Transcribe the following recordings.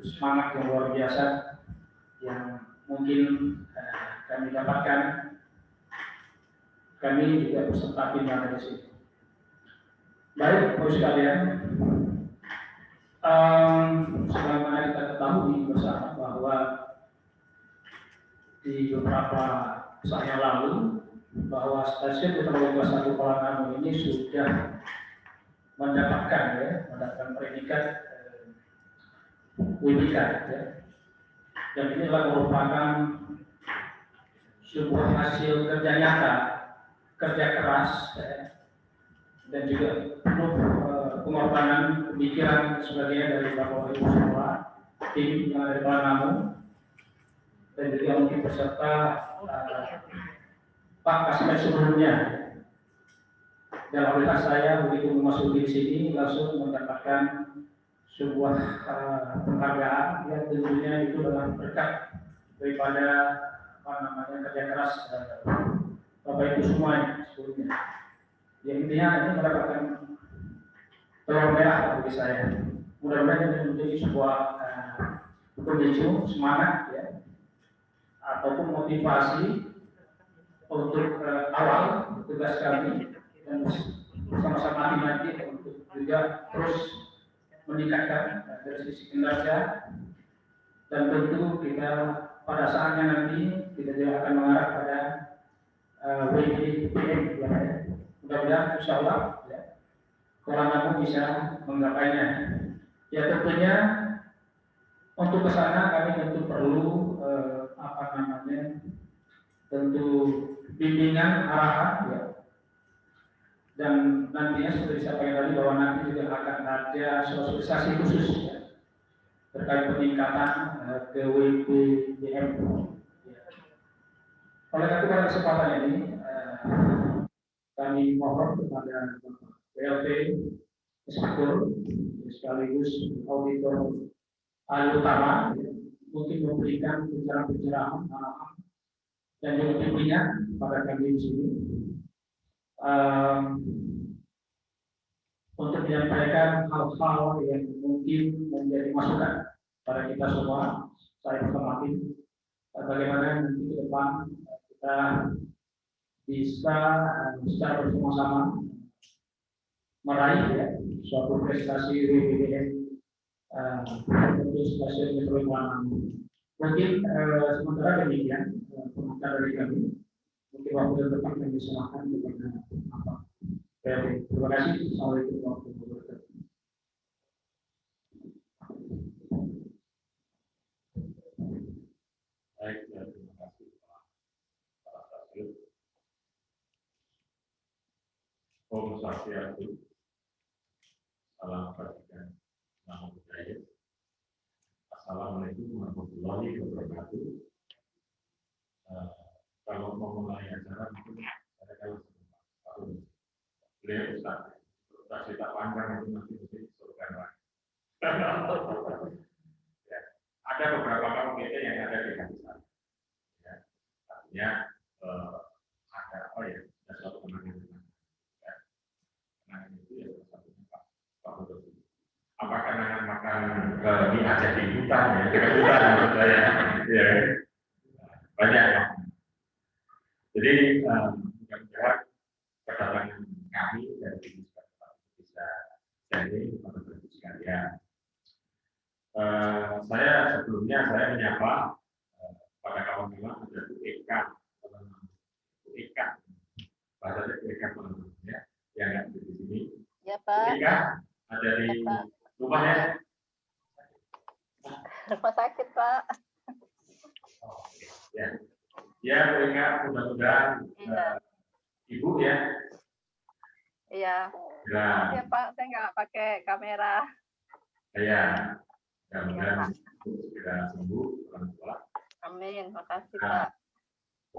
semangat yang luar biasa yang mungkin kami dapatkan. Kami juga peserta pindah dari sini. Baik, Bapak sekalian, sebagaimana kita ketahui bersama bahwa di beberapa saat yang lalu bahwa stasiun meteorologi 1 Kuala Namu ini sudah mendapatkan predikat WBK ya. Dan ini adalah merupakan sebuah hasil kerja nyata, kerja keras ya, dan juga penuh pengorbanan pemikiran sebagainya dari Bapak Ibu semua tim yang ada di Kuala Namu, dan juga mungkin beserta Pak Kasmet sebelumnya. Dan alhamdulillah saya begitu memasuki di sini langsung mendapatkan sebuah penghargaan yang tentunya itu adalah berkat daripada kerja keras Bapak Ibu semuanya sebelumnya. Yang intinya ini mendapatkan telur merah bagi saya. Mudah-mudahan ini menjadi sebuah pemicu semangat ya, ataupun motivasi untuk awal tugas kami dan bersama-sama nanti untuk juga terus meningkatkan dari sisi kinerja, dan tentu kita pada saatnya nanti kita juga akan mengarah pada WPM ya. Mudah-mudahan insya Allah ya, Kuala Namu bisa menggapainya. Ya tentunya untuk ke sana kami tentu perlu tentu bimbingan arahan ya. Dan nantinya seperti disampaikan tadi bahwa nanti juga akan ada sosialisasi khusus ya, terkait peningkatan ke WPM. Ya. Oleh karena pada kesempatan ini kami mohon kepada PLT Inspektur sekaligus auditor ahli utama ya, untuk memberikan pencerahan arahan dan juga bimbingan pada kami di sini. Untuk menyampaikan hal-hal yang mungkin menjadi masukan pada kita semua. Saya hormati bagaimana nanti ke depan kita bisa secara bersama-sama meraih ya, suatu prestasi WPM untuk stasiun metro Kuala Namu. Mungkin sementara demikian pengantar dari kami. Mungkin waktu yang tepat kami serahkan kepada apa. Terima kasih. Assalamualaikum warahmatullahi wabarakatuh. Baik, terima kasih Pak Stasiun. Om Swastiastu. Salam kebajikan, namo buddhaya. Assalamualaikum warahmatullahi wabarakatuh. Kalau mau mulai acara mungkin saya kalau beliau Ustaz cerita panjang itu nanti mesti disuruhkan lagi. Ya, ada beberapa kaum kita yang ada di hati saya. Ya, artinya ada ada suatu kenangan. Ya, kenangan itu ya salah satunya Pak Mudovi. Apa kenangan makan mie Aceh di hutan ya? Dekat hutan menurut saya. Ya, banyak. Jadi mudah-mudahan kedatangan kami dari bisa jadi teman-teman sekalian. Saya sebelumnya saya menyapa pada kawan-kawan ada UEK, UEK, bahasanya UEK teman-teman ya, yang ada di sini. Ya Pak. UEK ada di rumah ya. Rumah sakit Pak. Oke, ya. Ya, UEK mudah-mudahan Ibu ya. Iya. Ya. Ya Pak, saya nggak pakai kamera. Ya. Mudah-mudahan segera sembuh orang tua. Amin, makasih Pak.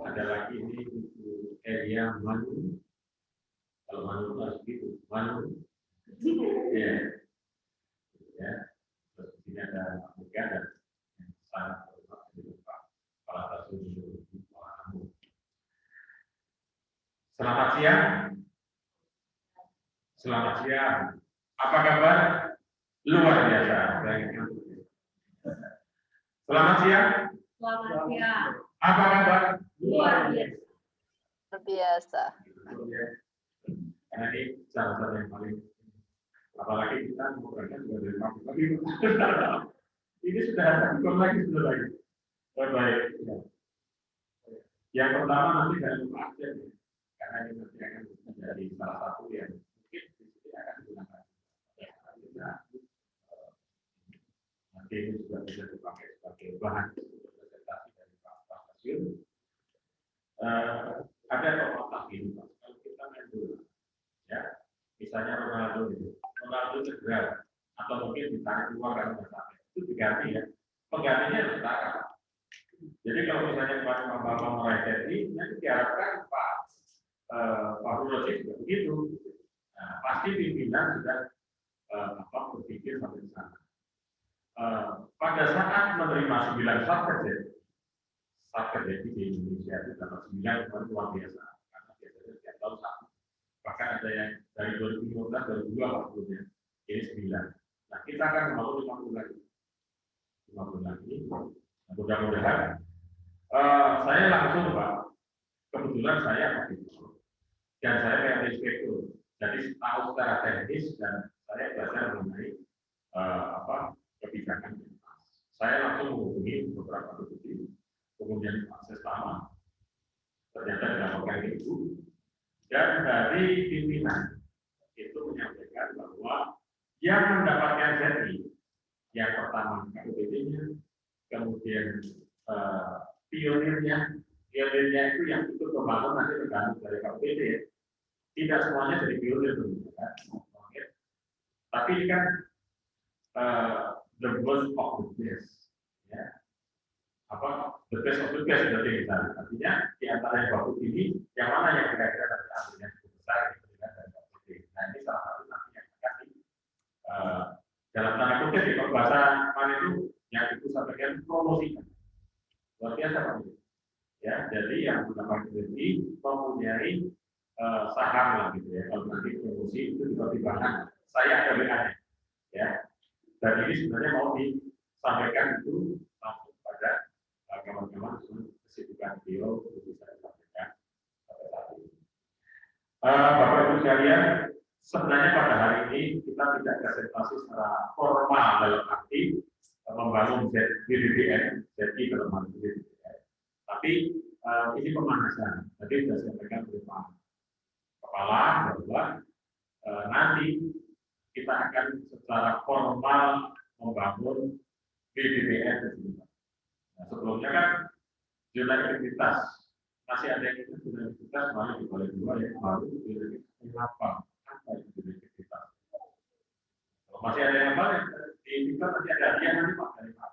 Ada lagi ini Ibu Elia Manu. Kalau Manu itu harus gitu, Manu. Ya. Ya. Terus di sini ada Pak Mega dan yang sangat berhormat dari Pak Kepala Stasiun Kuala Namu. Selamat siang. Selamat siang. Apa kabar? Luar biasa. Selamat siang. Selamat siang. Apa kabar? Luar biasa. Luar biasa. Karena ini salah satu yang paling, apalagi kita mau berangkat juga dari pagi. Ini sudah lagi. Baik. Yang pertama nanti saya lupa aja, karena ini nanti akan menjadi salah satu yang mungkin di sini akan digunakan. Nanti ini juga bisa dipakai sebagai bahan presentasi dari Pak Stasiun. Ada pepatah ini, Pak. Kalau kita main bola, ya, misalnya Ronaldo cedera, atau mungkin ditarik keluar karena sakit, itu diganti ya. Penggantinya harus setara. Jadi kalau misalnya Pak Bambang meraih seri, nanti diharapkan Pak Rulosi juga begitu. Nah, pasti pimpinan sudah berpikir sampai ke sana. Pada saat menerima 9 sarket di Indonesia itu dapat 9 luar biasa, karena biasanya setiap tahun 1. Bahkan ada yang dari 2015 2002 waktunya ini 9. Nah, kita akan membangun 50 lagi. Mudah-mudahan saya langsung, Pak, kebetulan saya auditor dan saya kayak inspektur, jadi tahu secara teknis dan saya belajar mengenai kebijakan. Saya langsung menghubungi beberapa deputi, kemudian akses lama, ternyata dilaporkan itu, dan dari pimpinan itu menyampaikan bahwa yang mendapatkan ZI yang pertama KUPD-nya, kemudian pionirnya itu yang ikut membangun nanti tergantung dari KUPD, tidak semuanya jadi pionir, kan? Tapi kan the worst of the best, ya. The best of the best berarti misalnya. Artinya di antara yang bagus ini, yang mana yang kira-kira nanti ambilnya cukup besar dibandingkan dari KUPD. Nah, ini salah satu nanti yang akan dalam tanda kutip di bahasa mana itu yang itu sampaikan promosikan. Luar biasa, Pak. Ya, jadi yang mendapatkan ini mempunyai saham lah gitu ya. Kalau nanti promosi itu juga dibahas. Saya ada WA-nya, ya. Dan ini sebenarnya mau disampaikan itu langsung pada kawan-kawan kesibukan beliau untuk bisa disampaikan pada saat ini. Bapak Ibu sekalian, sebenarnya pada hari ini kita tidak presentasi secara formal dalam arti membangun BBBN, jadi dalam hal BBBN. Tapi ini pemanasan. Tadi sudah sampaikan oleh Pak Kepala bahwa nanti kita akan secara formal membangun BBBN di sini. Nah, sebelumnya kan zona aktivitas masih ada yang itu zona aktivitas malah di Balai 2 yang baru apa itu zona aktivitas. Kalau masih ada yang baru di kita masih ada dia nanti Pak dari Pak.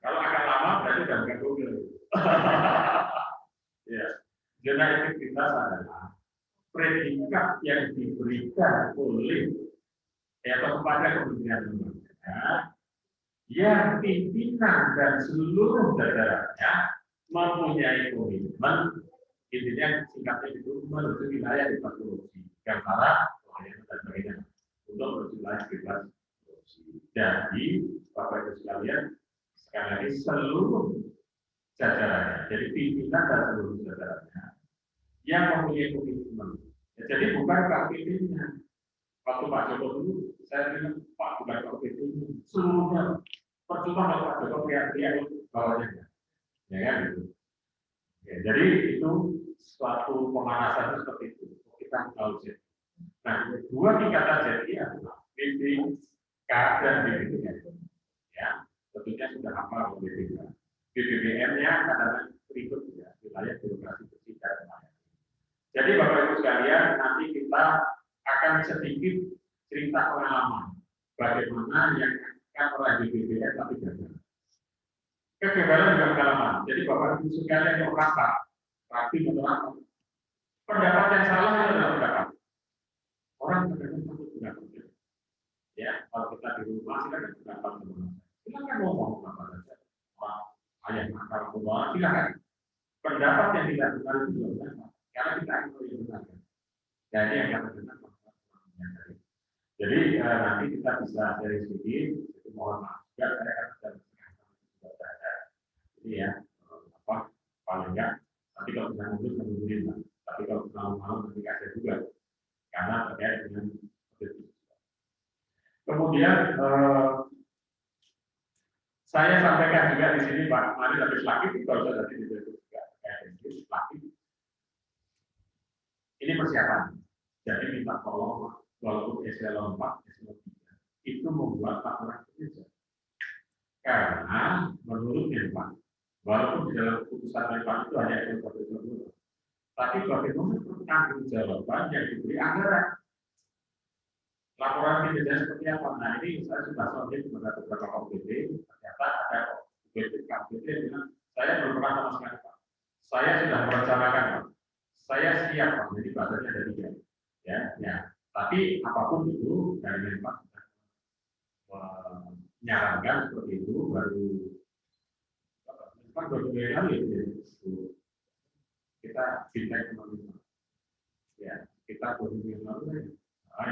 Kalau agak lama berarti sudah bukan Google. Ya, zona aktivitas adalah predikat yang diberikan oleh atau kepada kementerian lembaga yang pimpinan dan seluruh jajarannya mempunyai komitmen, intinya singkatnya itu menuju wilayah bebas korupsi, antara dan sebagainya untuk menuju wilayah bebas korupsi. Jadi Bapak Ibu sekalian, sekali lagi seluruh jajarannya, jadi pimpinan dan seluruh jajarannya yang mempunyai komitmen. Ya, jadi bukan KPD-nya. Waktu Pak Joko dulu, saya bilang Pak bukan KPD-nya, seluruhnya. Percuma kalau Pak Joko teriak-teriak bawahnya, ya kan gitu. Ya, jadi itu suatu pemanasan seperti itu. Kita tahu sih. Nah, dua tingkatan jadi adalah BPK dan BPBN. Ya, tentunya sudah apa BPK. BBBN-nya kadang berikut ya, wilayah birokrasi bersih dan lain. Jadi Bapak Ibu sekalian, nanti kita akan sedikit cerita pengalaman bagaimana yang akan oleh BBBN tapi gagal. Kegagalan juga pengalaman. Jadi Bapak Ibu sekalian yang rapat, rapi atau rapat, pendapat yang salah adalah pendapat. Orang kadang-kadang takut pendapat. Ya, kalau kita di rumah silakan pendapat teman-teman. Silakan ngomong apa saja. Ayah nakal semua, silakan. Pendapat yang tidak benar itu juga benar. Karena kita akan yang benar. Jadi yang benar. Jadi nanti kita bisa sharing sedikit. Jadi mohon maaf juga saya akan bisa. Jadi ya apa paling enggak nanti kalau bisa mundur mundurin lah. Tapi kalau mau nanti kasih juga karena terkait dengan kemudian saya sampaikan juga di sini Pak Mari habis lagi kalau sudah tadi juga lagi ini persiapan. Jadi minta tolong walaupun eselon 4, eselon 3 itu membuat laporan kerja. Karena menurut Menpan, walaupun di dalam keputusan Menpan itu hanya eselon 1, tapi bagaimana pertanggung jawaban yang diberi anggaran. Laporan kinerja seperti apa? Nah ini saya sudah sonde kepada beberapa OPD, ternyata ada OPD yang bilang saya belum pernah sama sekali Pak. Saya sudah merencanakan Pak. Saya siap Pak. Jadi bahasanya ada 3. Ya. Tapi apapun itu dari Menpan menyarankan seperti itu baru lalu kita feedback pemerintah. Ya, kita lalu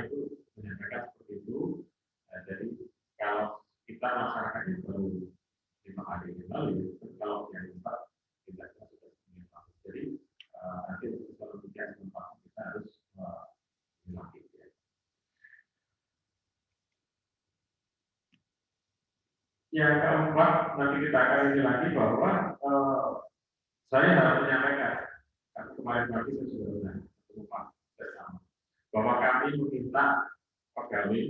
itu menyampaikan seperti itu. Jadi kalau kita masyarakatnya baru 5 hari yang lalu, kalau yang 4 kita sudah menyiapkan. Jadi nanti kalau kita harus melatih. Yang keempat, nanti kita akan ini lagi bahwa saya harus menyampaikan, karena kemarin pagi saya sudah berjumpa bersama, bahwa kami meminta pegawai,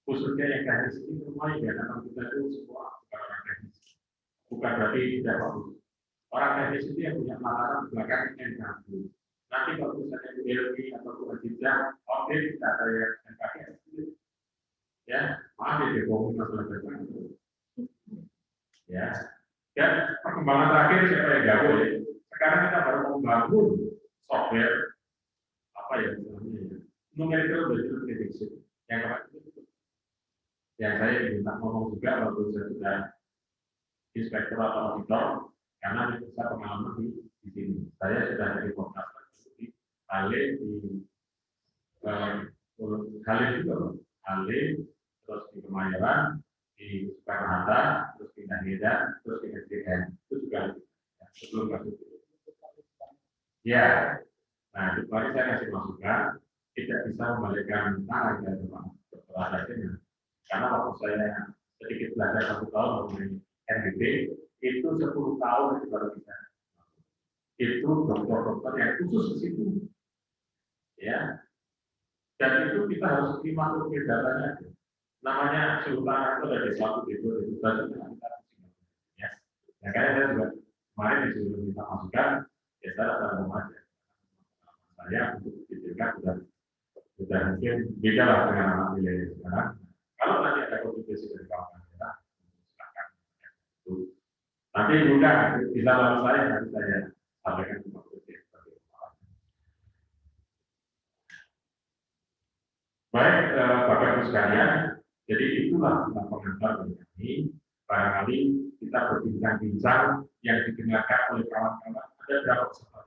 khususnya yang teknis ini semua ya, karena kita itu semua bukan orang teknis, bukan berarti tidak bagus. Orang teknis itu yang punya latar belakang yang bagus. Nanti kalau misalnya BLP atau jenjang, oke kita ada yang pakai, ya, maaf ya, bohong masalah berapa. Ya, dan perkembangan terakhir siapa yang jago ya? Sekarang kita baru membangun software apa ya namanya numerical virtual prediction yang kemarin itu. Yang saya minta ngomong juga waktu saya sudah inspektor atau auditor karena bisa pengalaman di sini. Saya sudah dari komunitas di Halle di Halle juga, Halle terus di Kemayoran, di Soekarno-Hatta, terus di Medan, terus di SDN, itu juga sebelum masuk. Ya, nah itu kemarin saya kasih masukan, tidak bisa membalikkan tangan dari Dr. Hasyimnya, karena waktu saya sedikit belajar 1 tahun mengenai NBP, itu 10 tahun itu baru bisa. Itu dokter-dokter yang khusus di situ, ya, dan itu kita harus terima untuk datanya. Namanya sultan itu ada di suatu itu kita ya. Nah, karena saya juga kemarin disuruh minta masukan, ya saya rasa aja. Saya untuk dijaga sudah mungkin beda lah dengan anak milenial sekarang. Kalau nanti ada kompetisi dari kawan kita, silakan. Nanti mudah bisa lalu saya nanti saya sampaikan ke kompetisi. Baik, Bapak Ibu sekalian. Jadi itulah tentang pengantar dari kami. Barangkali kita berbincang-bincang yang didengarkan oleh kawan-kawan ada berapa peserta?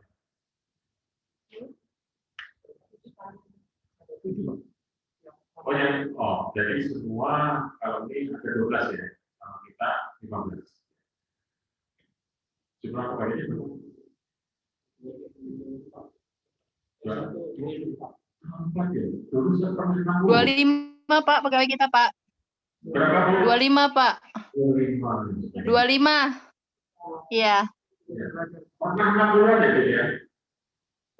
Jadi semua kalau ini ada 12 ya, sama kita 15. Jumlah pegawainya berapa? 25 Pak pegawai kita Pak. Berapa Bu? 25 Pak. 25. Iya. Pernah 60 aja ya?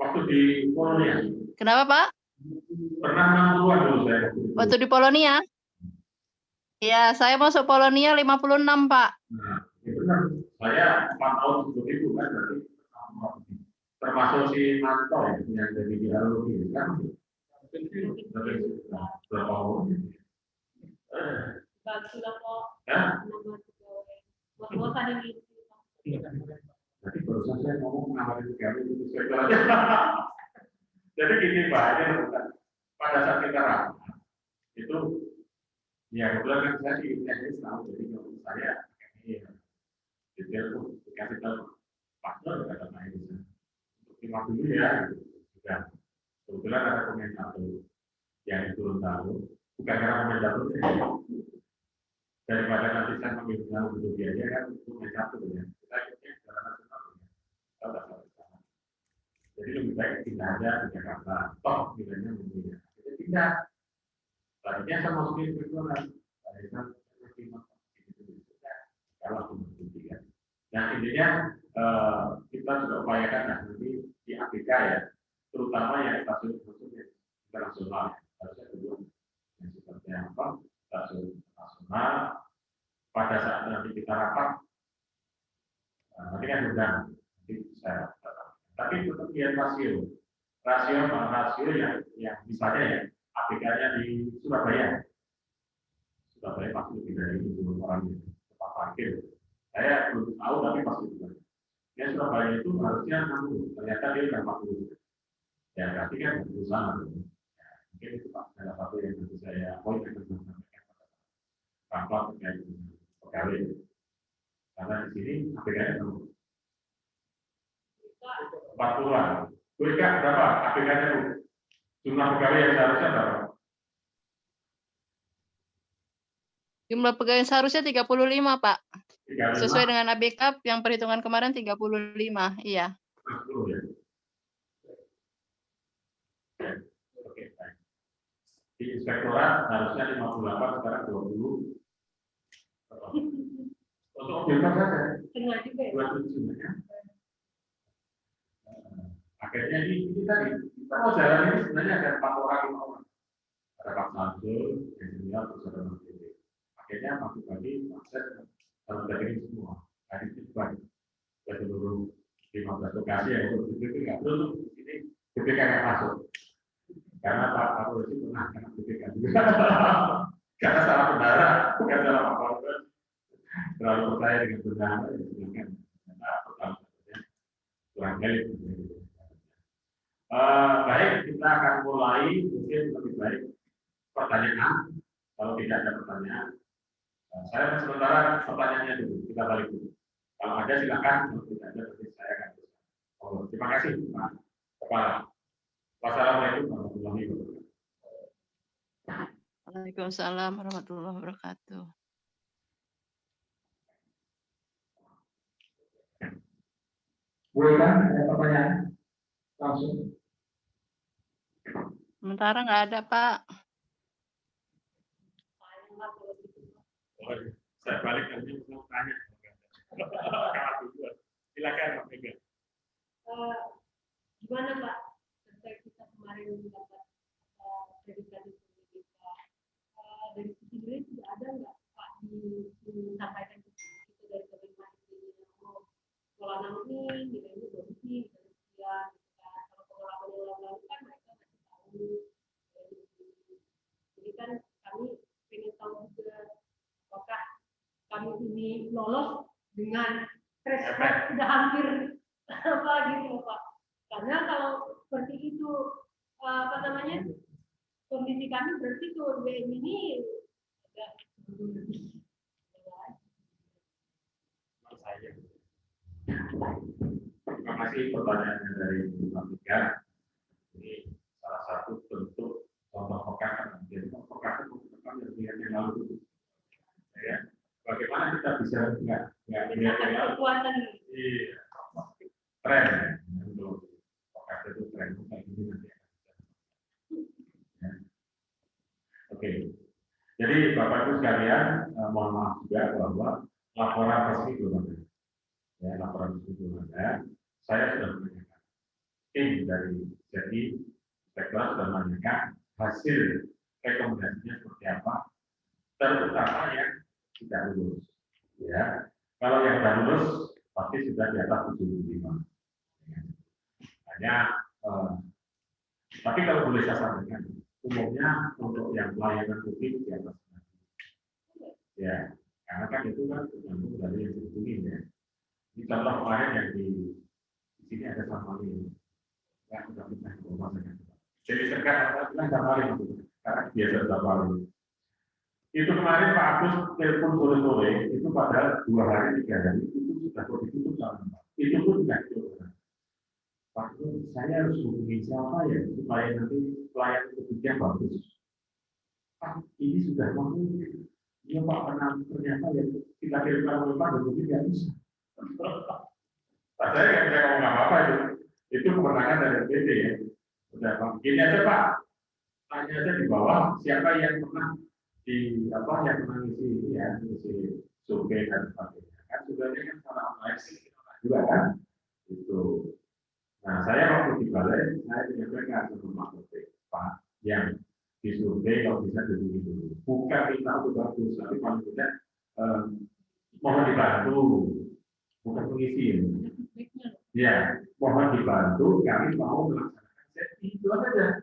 Waktu di Polonia. Kenapa Pak? Pernah 60-an dulu saya. Waktu di Polonia? Iya, saya masuk Polonia 56 Pak. Nah, ya benar. Saya 4 tahun sebelum itu kan berarti termasuk si Manto yang dari biologi kan. Berapa tahun? Jadi barusan saya ngomong menawari pegawai itu aja. Jadi gini Pak, pada saat kita rapat itu ya kebetulan kan saya di teknis tahu jadi kalau saya ini detail tuh dikasih tahu Pak Nur kata saya bisa untuk 5 dulu ya sudah kebetulan ada komentar tuh yang turun tahu bukan karena pemerintah itu daripada nanti saya mengambil untuk biaya kan untuk main satu ya. Kita ikutnya jalan nasional ya. Kita udah sama. Jadi lebih baik tidak ada di Jakarta. Toh nilainya berbeda. Jadi tidak. Tadinya saya masukin virtualan. Tadinya saya masukin kalau aku berpikir. Nah intinya kita juga upayakan nanti di APK ya, terutama yang stasiun internasional. Harusnya kedua yang seperti apa? Stasiun nasional. Pada saat nanti kita rapat, nanti kan undang, nanti saya tapi tetap lihat rasio yang misalnya ya APK-nya di Surabaya pasti lebih dari 20 orang tempat parkir. Saya belum tahu tapi pasti juga. Ya Surabaya itu harusnya 60, ternyata dia 40. Ya berarti kan berusaha. Ya, mungkin itu Pak salah satu yang nanti saya poin yang akan sampaikan rapat terkait dengan pegawai. Karena di sini APK-nya 40-an. Mereka berapa APK-nya Bu? Jumlah pegawai yang seharusnya berapa? Jumlah pegawai yang seharusnya 35, Pak. 35? Sesuai dengan ABK yang perhitungan kemarin 35, iya. 40 ya. Oke, baik. Di inspektorat harusnya 58, sekarang 20. Untuk objektif saja. Tengah juga ya. 27 ya. Akhirnya ini tadi kita mau jalan ini sebenarnya ada 4 orang 5 orang. Ada Pak Samsul, Engineer, terus ada Mas Dede. Akhirnya masuk lagi akses harus dari semua. Hari itu banyak. Dari seluruh 15 lokasi yang untuk BPK nggak perlu ini BPK nggak masuk. Karena Pak Kapolri itu pernah kena BPK juga. Karena salah bendara, bukan salah Pak Kapolri. Terlalu percaya dengan bendara, ya silakan. Karena pertama kurang elit. Baik, kita akan mulai mungkin lebih baik pertanyaan. Kalau tidak ada pertanyaan, saya sementara pertanyaannya dulu, kita balik dulu. Kalau ada silakan, kalau tidak ada nanti saya akan teruskan. Terima kasih Pak Kepala. Wassalamualaikum warahmatullahi wabarakatuh. Waalaikumsalam warahmatullahi wabarakatuh. Boleh kan? Ada pertanyaan? Langsung. Sementara nggak ada, Pak. Saya balik nanti mau tanya. Silakan Pak Mega. Gimana Pak? Terkait kita kemarin mendapat predikat kita dari sisi duit sudah ada nggak Pak disampaikan itu dari bagaimana pola ini nilainya bagus dan kalau pengalaman yang lalu kan mereka masih tahu. Jadi kan kami ingin tahu juga apakah kami ini lolos dengan threshold sudah hampir apa gitu Pak. Karena kalau seperti itu kondisi kami berarti tuh BM ini agak lebih. Terima kasih pertanyaannya dari Pak Mega. Ini salah satu bentuk contoh pekakan. Jadi pekakan yang lalu. Ya, bagaimana kita bisa nggak melihat yang lalu? Kekuatan. Iya, tren. Untuk pekakan itu tren kayak gini nanti. Ya. Oke. Jadi Bapak Ibu sekalian, mohon maaf juga bahwa laporan resmi belum ada. Ya, laporan resmi belum ada. Saya sudah menanyakan tim dari JI Inspektorat sudah menanyakan hasil rekomendasinya seperti apa, terutama yang tidak lulus. Ya, kalau yang sudah lulus pasti sudah di atas 75. Hanya, tapi kalau boleh saya sampaikan, umumnya untuk yang pelayanan publik di atas. Ya, karena kan itu kan tergantung dari yang dihubungin ya. Ini contoh kemarin yang di sini ada Samali. Ya, sudah pindah ke rumah saya. Jadi sekarang bilang Samali karena biasa Samali. Itu kemarin Pak Agus telepon sore-sore itu pada 2 hari 3 hari itu sudah ditutup sama. Itu pun tidak ditutup. Pak Agus, saya harus hubungi siapa ya supaya nanti pelayanan publiknya bagus. Pak, ini sudah mau ini Pak pernah ternyata ya kita kirimkan oleh Pak Jokowi tidak bisa. Pak saya nggak bisa ngomong apa-apa itu kewenangan dari BPD ya. Udah Pak, gini aja Pak, tanya aja di bawah siapa yang pernah di apa yang pernah ngisi ini ya, ngisi survei dan sebagainya. Kan sebenarnya kan secara online sih juga kan itu. Nah saya waktu di balai saya menyampaikan ke Pak Jokowi, Pak yang disurvei kalau bisa dulu bukan minta untuk bagus tapi paling tidak mohon dibantu bukan pengisi ya mohon dibantu kami mau melaksanakan sesi itu aja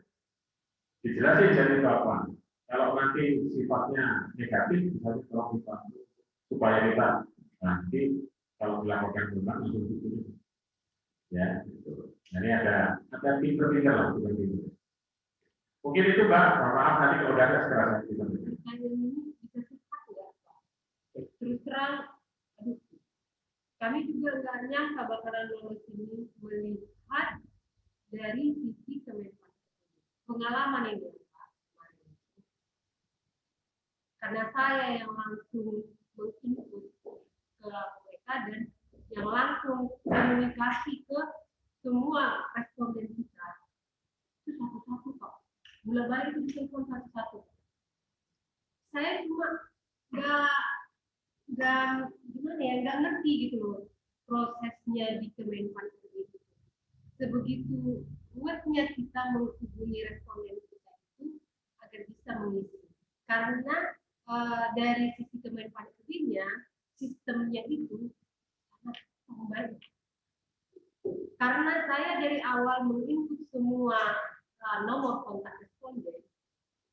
dijelasin jadi apa kalau nanti sifatnya negatif bisa tolong dibantu supaya kita nanti kalau dilakukan memang langsung gitu ya gitu. Jadi ada pinter-pinter lah pinter-pinter. Mungkin itu Mbak, maaf nanti kalau udah ada sekarang kita. Pertanyaan ini bisa cepat ya Pak. Terus terang, aduh, kami juga nggak nyangka bakalan lolos ini melihat dari sisi Kemenpan. Pengalaman ini Pak. Karena saya yang langsung menginput ke mereka dan yang langsung komunikasi ke semua responden kita. Itu satu-satu Pak. Mulai balik itu ditelepon satu-satu. Saya cuma nggak gimana ya, nggak ngerti gitu loh prosesnya di Kemenpan itu. Sebegitu kuatnya kita menghubungi responden kita itu agar bisa mengisi. Karena dari sisi Kemenpan nya sistemnya itu sangat baik. Karena saya dari awal menginput semua nomor kontak responden,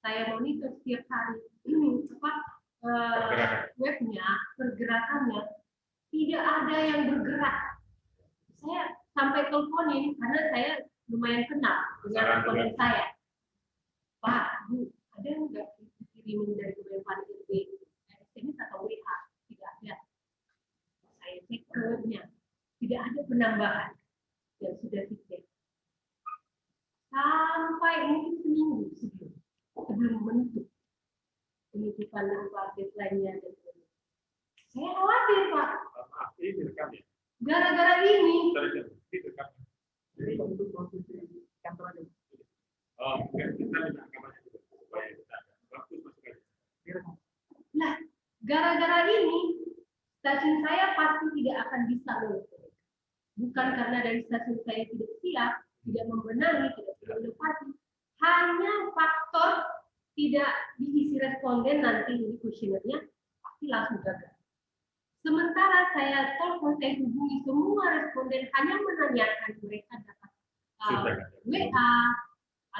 saya monitor setiap hari webnya, pergerakannya, tidak ada yang bergerak. Saya sampai teleponin karena saya lumayan kenal dengan responden saya. Pak, Bu, ada nggak dikirimin dari Kemenpan RB, SMS atau WA? Tidak ada. Saya cek ke webnya, tidak ada penambahan yang sudah dicek. Sampai mungkin seminggu sebelum menutup penutupan deadline-nya dan sebagainya. Saya khawatir Pak. Ini direkam ya. Gara-gara ini. Direkam. Jadi untuk posisi kantor aja. Oh, kita bisa rekamannya juga supaya kita bagus masukannya. Nah, gara-gara ini stasiun saya pasti tidak akan bisa lolos. Bukan karena dari stasiun saya tidak siap, tidak membenahi, tidak inovasi, hanya faktor tidak diisi responden nanti di kuesionernya pasti langsung gagal. Sementara saya telepon, saya hubungi semua responden hanya menanyakan mereka dapat WA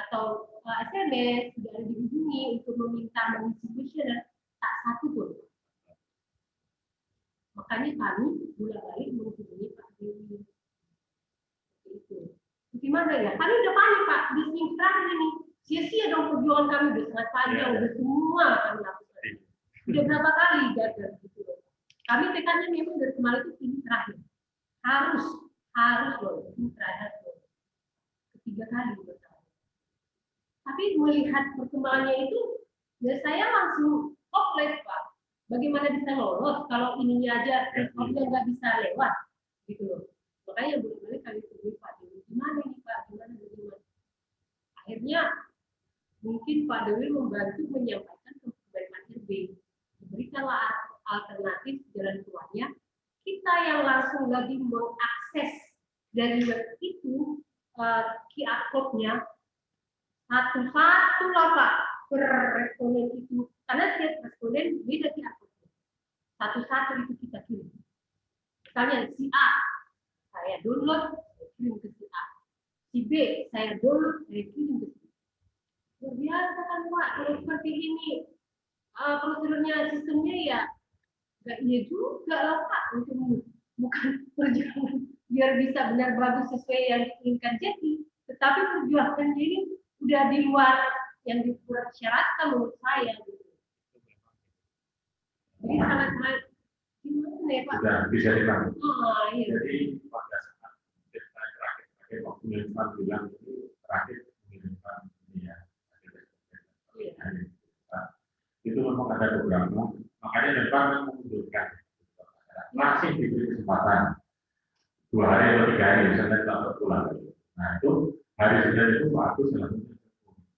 atau SMS sudah dihubungi untuk meminta mengisi kuesioner, tak satu pun. Makanya kami bolak-balik menghubungi Pak Dewi. Itu. Gimana ya? Kami udah panik Pak di seminggu terakhir ini. Sia-sia dong perjuangan kami udah sangat panjang, udah semua kami lakukan. Udah berapa kali gagal gitu. Kami tekannya memang dari kemarin itu ini terakhir. Harus loh, ini terakhir loh. Ketiga kali berkali. Tapi melihat perkembangannya itu, ya saya langsung offline Pak. Bagaimana bisa lolos kalau ininya aja responnya nggak bisa lewat, gitu loh. Makanya boleh-boleh kali hubungi Pak Dewi. Gimana ini Pak? Gimana? Akhirnya mungkin Pak Dewi membantu menyampaikan ke Kemenpan RB. Berikanlah alternatif jalan keluarnya. Kita yang langsung lagi mengakses dari web itu QR code-nya satu-satu lah Pak per responden itu. Karena setiap responden beda QR code. Satu-satu itu kita kirim. Misalnya si A, saya download, saya kirim ke si A. Si B, saya download, saya kirim ke si B. Luar biasa kan Pak, kalau seperti ini prosedurnya, sistemnya ya nggak iya juga lah Pak, untuk bukan perjuangan biar bisa benar bagus sesuai yang diinginkan jadi, tetapi perjuangan ini udah di luar yang dipersyaratkan menurut saya. Jadi sangat gimana ya Pak? Sudah bisa dibantu. Oh, iya. Jadi pada saat kita terakhir waktu yang bilang itu terakhir mengirimkan ini ya. memang ada beberapa, makanya memang mengundurkan. Masih diberi kesempatan 2 hari atau 3 hari, misalnya tidak pulang. Nah itu hari Senin itu Pak Agus selalu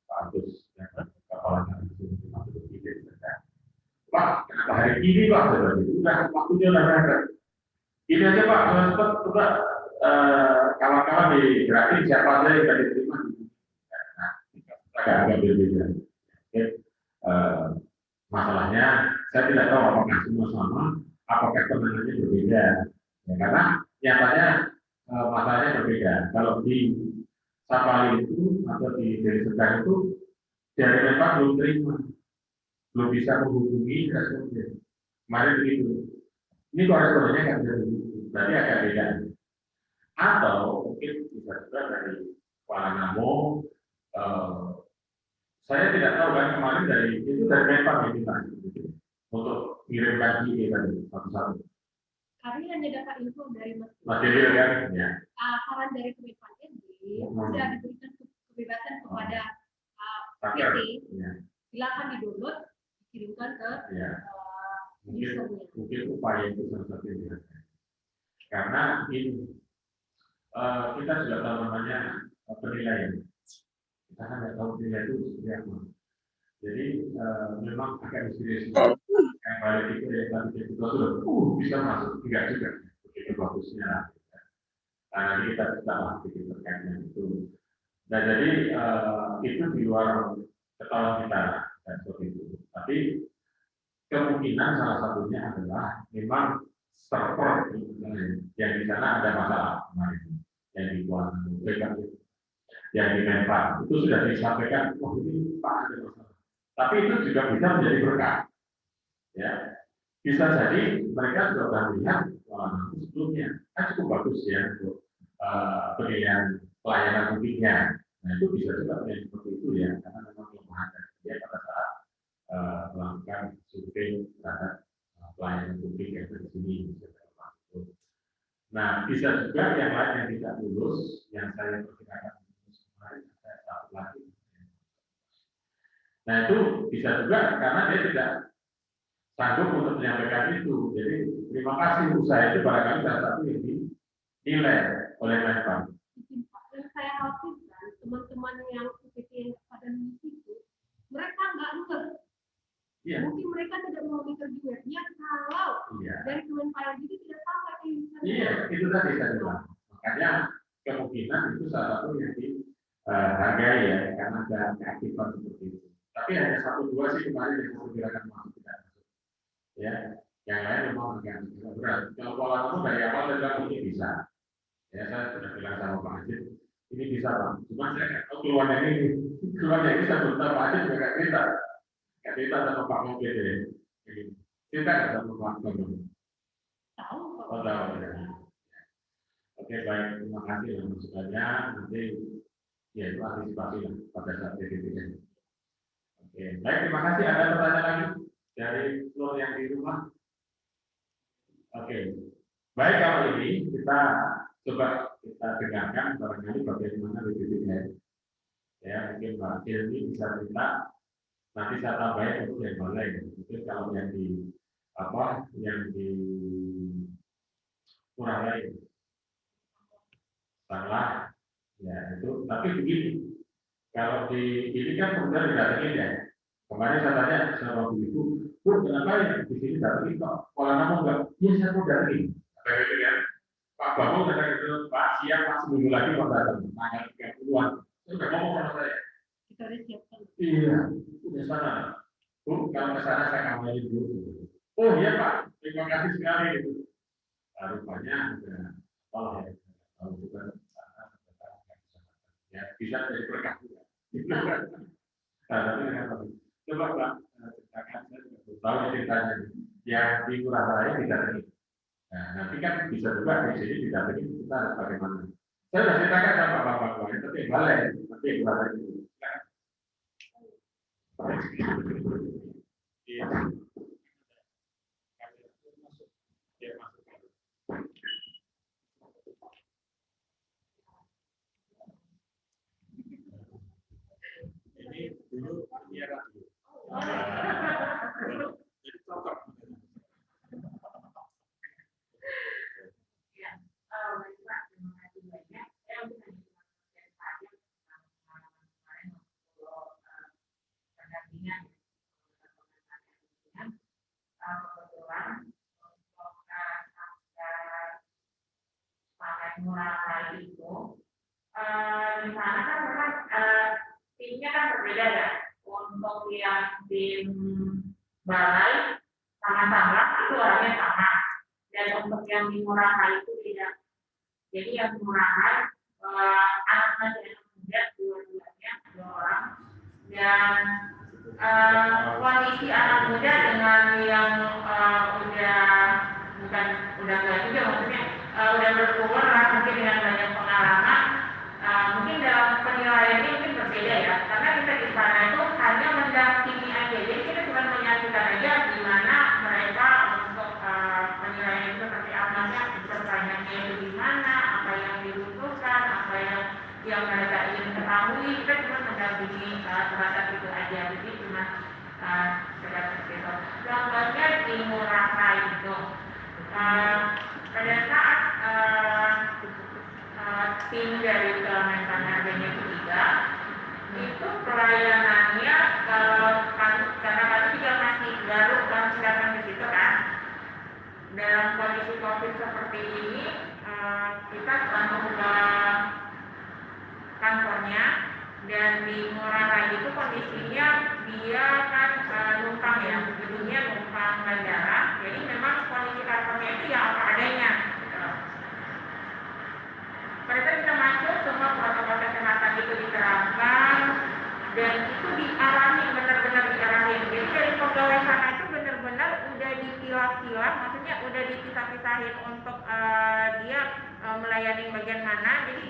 Pak Agus yang kepala masuk ide. Pak, kenapa hari ini Pak? Sudah waktunya udah ada. Ini aja Pak, cepat coba kawan-kawan digerakin siapa aja yang tadi diterima. Nah, agak berbeda. Oke. Masalahnya saya tidak tahu apakah semua sama, apakah penanganannya berbeda. Ya, karena nyatanya masalahnya berbeda. Kalau di Sapali itu atau di Deli Serdang itu dari Menpan belum terima, belum bisa menghubungi responden. Kemarin begitu. Ini korespondennya nggak bisa begitu, berarti agak beda. Atau mungkin bisa juga dari Kuala Namo. Saya tidak tahu kan kemarin dari Menpan yang kita untuk kirimkan ini tadi satu-satu. Kami hanya dapat info dari Mas Dewi kan? Ya. Saran dari Kemenpan sudah diberikan kebebasan kepada Pakai. PT, Ya. silakan di-download, dikirimkan ke Ya. usernya. Mungkin upaya itu salah satunya. Karena ini kita juga tahu namanya penilaian. Kita kan nggak tahu penilaian itu seperti apa. Jadi memang agak misterius. Yang balik itu yang tadi kita sudah bisa masuk, tidak juga. Begitu bagusnya. Nah, kita bisa bikin terkait dengan itu. Nah, jadi itu di luar ketahuan kita dan seperti itu. Tapi kemungkinan salah satunya adalah memang server yang di sana ada masalah kemarin yang dibuat yang di Menpan itu sudah disampaikan, oh ini Pak ada masalah. Tapi itu juga bisa menjadi berkah. Ya, bisa jadi mereka sudah melihat sebelumnya kan cukup bagus ya untuk penilaian pelayanan publiknya. Nah itu bisa juga menjadi seperti itu ya, karena memang kelemahan dia pada saat melakukan survei terhadap pelayanan publik yang di sini. Nah bisa juga yang lain yang tidak lulus, yang saya perkirakan lulus kemarin saya satu lagi. Nah itu bisa juga karena dia tidak sanggup untuk menyampaikan itu. Jadi terima kasih usaha itu barangkali salah satu yang dinilai oleh Menpan. Yang saya khawatirkan teman-teman yang UPT yang pada itu mereka nggak ngerti. Iya. Mungkin mereka tidak mau di webnya kalau dari Kemenpan jadi tidak sampai ke user. Iya, itu tadi saya bilang. Makanya kemungkinan itu salah satu yang dihargai ya, karena ada keaktifan seperti itu. Tapi hanya 1-2 sih kemarin yang saya kirakan masuk tidak masuk. Ya, yang lain memang agak berat. Kalau pola itu dari awal saya bilang ini bisa. Ya, saya sudah bilang sama Pak Ajit, ini bisa Pak. Cuma saya nggak tahu keluarnya ini saya belum tahu Pak Ajit juga nggak cerita. Nggak cerita sama Pak Mobil ya. Cerita nggak sama Pak Mobil? Tahu kok. Oh, tahu ya. Oke, baik. Terima kasih yang masukannya. Nanti ya itu antisipasi pada saat DPD. Oke, baik. Terima kasih. Ada pertanyaan lagi dari floor yang di rumah? Oke, baik. Kalau ini kita coba kita dengarkan barangkali bagaimana BPD. Ya, mungkin Mbak Silvi bisa cerita. Nanti saya tambahin untuk yang lain. Mungkin kalau yang di kurang lain salah ya itu. Tapi begini, kalau di ini kan kemudian didatengin ya. Kemarin saya tanya sama Bu Ibu, Bu kenapa ya di sini datengin kok Kuala Namo enggak? Iya saya mau datengin. Apa gitu ya? Pak Bambang datang itu Pak siang Pak seminggu lagi mau datang tanggal 30-an. Saya udah ngomong sama saya. Kita udah siapkan. Iya, udah sana. Bu kalau ke sana saya kabarin dulu. Oh iya Pak, terima kasih sekali itu. Nah, rupanya ada ya. Kalau bukan ya bisa jadi berkah juga. Nah, tapi dengan coba Pak ceritakan saya tahu ceritanya yang di Ngurah Rai tidak ini. Nah, nanti kan bisa juga di sini tidak ini kita harus bagaimana. Saya sudah ceritakan sama Bapak kemarin, tapi balai, nanti Ngurah Rai itu. Iya. Ini dulu penyiaran dulu. orang untuk paket murah kali itu. Di sana kan memang timnya kan berbeda ya. Untuk yang tim balai sama tambak itu orangnya sama. Dan untuk yang di Murahan itu tidak. Jadi yang di Murahan anaknya dan muda dua-duanya 2 orang. Dan kondisi anak muda dengan yang udah enggak juga maksudnya udah berumur lah mungkin dengan banyak pengalaman mungkin dalam penilaiannya mungkin berbeda ya karena kita di sana itu hanya mendampingi aja jadi kita cuma menyaksikan aja gimana mereka untuk penilaian itu seperti apa pertanyaannya itu gimana apa yang dibutuhkan apa yang mereka ingin ketahui kita cuma mendampingi sebatas itu aja jadi cuma sebatas itu contohnya di Murah itu pada saat tim dari Kementerian Harganya ketiga itu pelayanannya karena kami juga masih baru datang di situ kan dalam kondisi COVID seperti ini kita langsung ke kantornya dan di Murah Rai itu kondisinya dia kan numpang ya gedungnya numpang bandara jadi memang kondisi kantornya itu ya apa adanya gitu. Pada saat kita masuk semua protokol kesehatan itu diterapkan dan itu diarahi benar-benar diarahi jadi dari pegawai sana itu benar-benar udah dipilah-pilah maksudnya udah dipisah-pisahin untuk dia melayani bagian mana jadi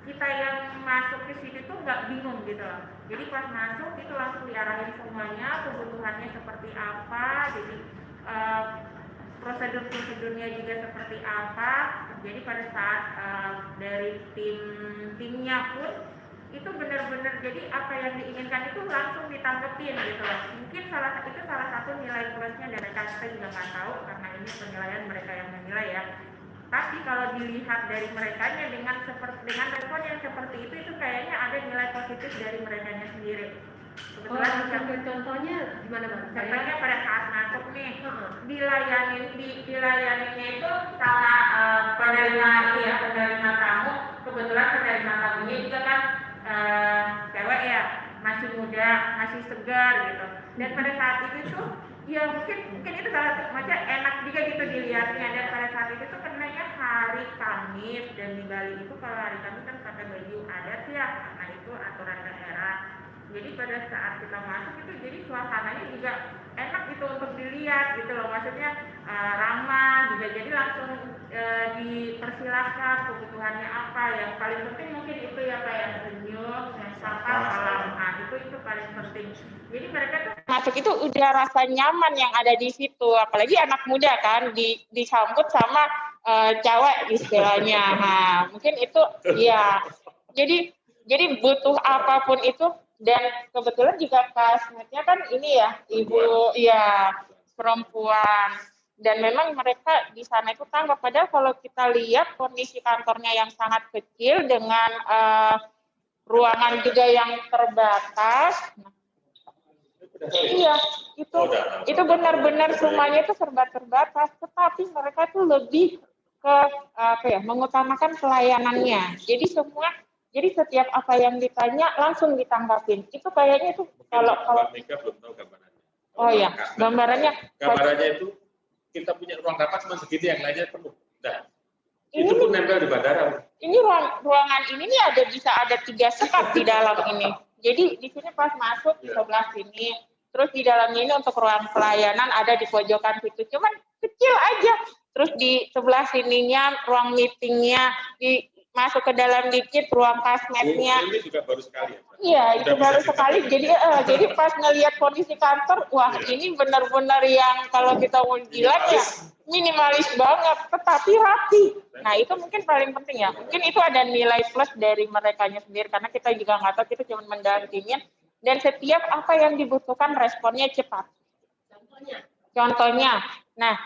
kita yang masuk ke situ tuh nggak bingung gitu loh. Jadi pas masuk itu langsung diarahin semuanya kebutuhannya seperti apa, jadi prosedur-prosedurnya juga seperti apa. Jadi pada saat dari timnya pun itu benar-benar jadi apa yang diinginkan itu langsung ditanggepin gitu loh. Mungkin salah satu nilai plusnya dari mereka saya juga nggak tahu karena ini penilaian mereka yang menilai ya. Tapi kalau dilihat dari merekanya dengan respon yang seperti itu kayaknya ada nilai positif dari merekanya sendiri. Kebetulan contohnya gimana Bang? Contohnya pada saat masuk nih, dilayaninnya itu sama penerima tamu. Kebetulan penerima tamunya juga kan cewek ya, masih muda, masih segar gitu. Dan pada saat itu tuh ya mungkin itu salah satu macam enak juga gitu dilihatnya dan pada saat itu tuh kenanya hari Kamis dan di Bali itu kalau hari Kamis kan pakai baju adat ya karena itu aturan daerah jadi pada saat kita masuk itu jadi suasananya juga enak gitu untuk dilihat gitu loh maksudnya ramah juga jadi langsung dipersilahkan kebutuhannya apa yang paling penting mungkin itu ya kayak senyum yang sapa salam itu paling penting jadi mereka tuh masuk itu udah rasa nyaman yang ada di situ apalagi anak muda kan disambut sama cewek istilahnya mungkin itu ya jadi butuh apapun itu dan kebetulan juga kasmetnya kan ini ya ibu ya perempuan dan memang mereka di sana itu tanggap padahal kalau kita lihat kondisi kantornya yang sangat kecil dengan ruangan juga yang terbatas iya itu benar-benar semuanya itu serba terbatas tetapi mereka tuh lebih ke mengutamakan pelayanannya jadi setiap apa yang ditanya langsung ditanggapin itu kayaknya tuh kalau Mega belum tahu gambarannya oh ya gambarannya itu kita punya ruang rapat cuma segitu yang lainnya penuh itu pun nempel di bandara ini ruangan ini nih bisa ada 3 sekat di dalam ini jadi di sini pas masuk di sebelah sini terus di dalamnya ini untuk ruang pelayanan ada di pojokan situ cuman kecil aja terus di sebelah sininya ruang meetingnya masuk ke dalam dikit ruang kasmetnya ini juga baru sekali iya itu baru sekali jadi pas ngelihat kondisi kantor wah ini benar-benar yang kalau kita mau bilang ya minimalis banget tetapi rapi nah itu mungkin paling penting ya mungkin itu ada nilai plus dari merekanya sendiri karena kita juga nggak tahu kita cuma mendampingin dan setiap apa yang dibutuhkan responnya cepat contohnya nah